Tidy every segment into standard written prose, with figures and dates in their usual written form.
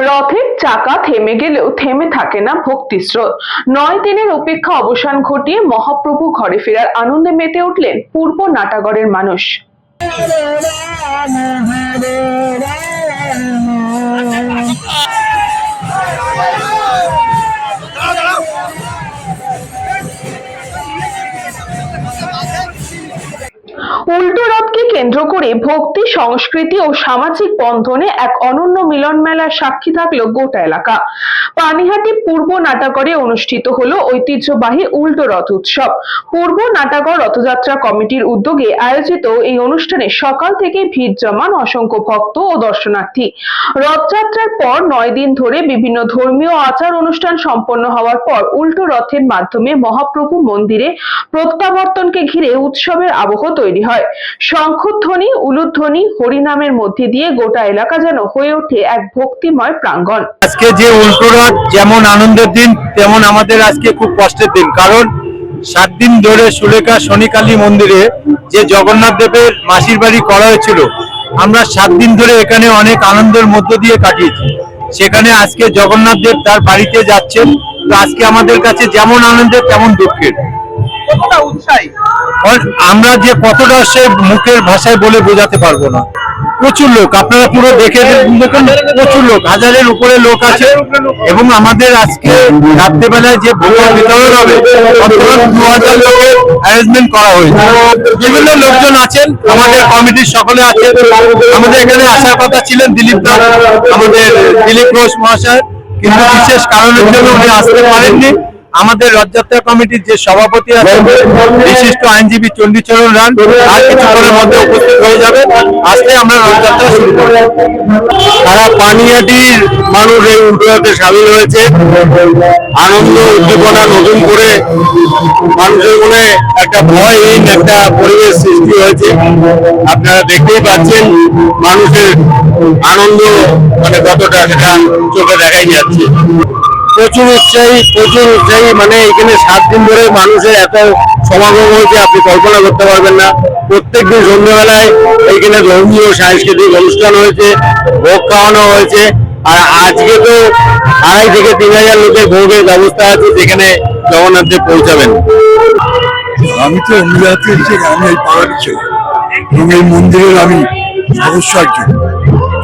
রথের চাকা থেমে গেলেও থেমে থাকে না ভক্তিস্রোত। 9 দিনের অপেক্ষা অবসান ঘটিয়ে মহাপ্রভু ঘরে ফেরার আনন্দে মেতে উঠলেন পূর্ব নাটাগড়ের মানুষ। উল্টো রথকে কেন্দ্র করে ভক্তি, সংস্কৃতি ও সামাজিক বন্ধনে এক অনন্য মিলন মেলার সাক্ষী থাকলো গোটা এলাকা। পানিহাটি পূর্ব নাটাগড়ে অনুষ্ঠিত হলো ঐতিহ্যবাহী উল্টো রথ উৎসব। পূর্ব নাটাগড় রথযাত্রা কমিটির উদ্যোগে আয়োজিত এই অনুষ্ঠানে সকাল থেকে ভিড় জমান অসংখ্য ভক্ত ও দর্শনার্থী। রথযাত্রার পর 9 দিন ধরে বিভিন্ন ধর্মীয় আচার অনুষ্ঠান সম্পন্ন হওয়ার পর উল্টো রথের মাধ্যমে মহাপ্রভু মন্দিরে প্রত্যাবর্তনকে ঘিরে উৎসবের আবহ তৈরি হয়। শঙ্খধ্বনি, উলুধ্বনি, হরিনামের মধ্যে দিয়ে গোটা এলাকা যেন হয়ে ওঠে এক ভক্তিময় প্রাঙ্গণ। আজকে যে উল্টো রথ যেমন আনন্দের দিন, তেমন আমাদের আজকে খুব কষ্টের দিন। কারণ 7 দিন ধরে সুলেখা শনিকালী মন্দিরে যে জগন্নাথ দেবের মাসির বাড়ি করা হয়েছিল, আমরা 7 দিন ধরে এখানে অনেক আনন্দের মধ্য দিয়ে কাটিয়েছি। সেখানে আজকে জগন্নাথ দেব তার বাড়িতে যাচ্ছেন। তো আজকে আমাদের কাছে যেমন আনন্দের তেমন দুঃখের। আমরা যে কতটা সে মুখের ভাষায় বলে বোঝাতে পারবো না। প্রচুর লোক, আপনারা পুরো দেখে দেখুন, প্রচুর লোক, হাজারের উপরে লোক আছে। এবং আমাদের আজকে রাত্রেবেলায় যে ভোগের বিতরণ হবে, 2000 লোকের অ্যারেঞ্জমেন্ট করা হয়েছে। বিভিন্ন লোকজন আছেন, আমাদের কমিটির সকলে আছেন। আমাদের এখানে আসার কথা ছিলেন দিলীপ দা, আমাদের দিলীপ ঘোষ মহাশয়, কিন্তু বিশেষ কারণের জন্য উনি আসতে পারেননি। আমাদের রথযাত্রা কমিটির যে সভাপতি আছেন বিশিষ্ট আইনজীবী চণ্ডীচরণ রান, আর কিছুক্ষণের মধ্যে উপস্থিত হয়ে যাবে। আজকে আমরা রথযাত্রা শুরু করব। সারা পানিহাটির মানুষ এই উল্টো রথে সামিল হয়েছে। আনন্দ উদ্দীপনা নতুন করে মানুষের মনে একটা ভয়হীন একটা পরিবেশ সৃষ্টি হয়েছে। আপনারা দেখতেই পাচ্ছেন মানুষের আনন্দ মানে কতটা, সেটা চোখে দেখাই যাচ্ছে। প্রচুর উৎসাহী, মানে এখানে 7 দিন ধরে মানুষের এত সমাগম হয়েছে, আপনি কল্পনা করতে পারবেন না। প্রত্যেকদিন সন্ধ্যাবেলায় এখানে ধর্মীয় সাংস্কৃতিক অনুষ্ঠান হয়েছে, ভোগ খাওয়ানো হয়েছে। আর আজকে তো 2,500 থেকে 3,000 লোকের ভোগের ব্যবস্থা আছে, যেখানে জগন্নাথ দেব পৌঁছাবেন। আমি তো অমৃতাতে আমি এই পাড়াটি ছিল এবং এই মন্দিরের আমি সদস্য একজন।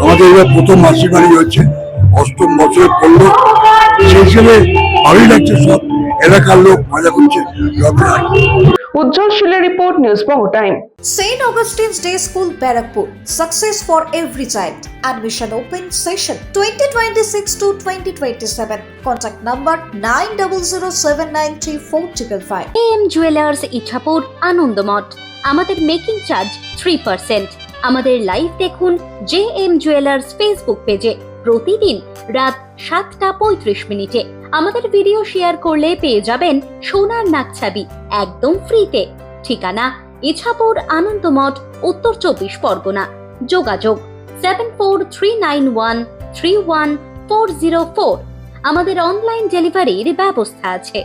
আমাদের এবার প্রথম মাসির বাড়ি হচ্ছে, 8ম বছরে পড়লো। সেই হিসেবে ভালোই লাগছে, সব এলাকার লোক মজা করছে। উজ্জ্বল শিলের report, news Banga time. St. Augustine's Day School, Barakpur. Success for every child. Admission open session 2026 to 2027. Contact number 9007934555. AM Jewelers Ichhapur Anandamath. আমাদের মেকিং চার্জ 3%। আমাদের লাইভ দেখুন JM Jewelers ফেসবুক পেজে প্রতিদিন রাত 7:35 আমাদের ভিডিও শেয়ার করলে পেয়ে যাবেন সোনার নাকছাবি একদম ফ্রিতে। ঠিকানা ইছাপুর আনন্দমঠ, উত্তর 24 পরগনা। যোগাযোগ 7439131404। আমাদের অনলাইন ডেলিভারির ব্যবস্থা আছে।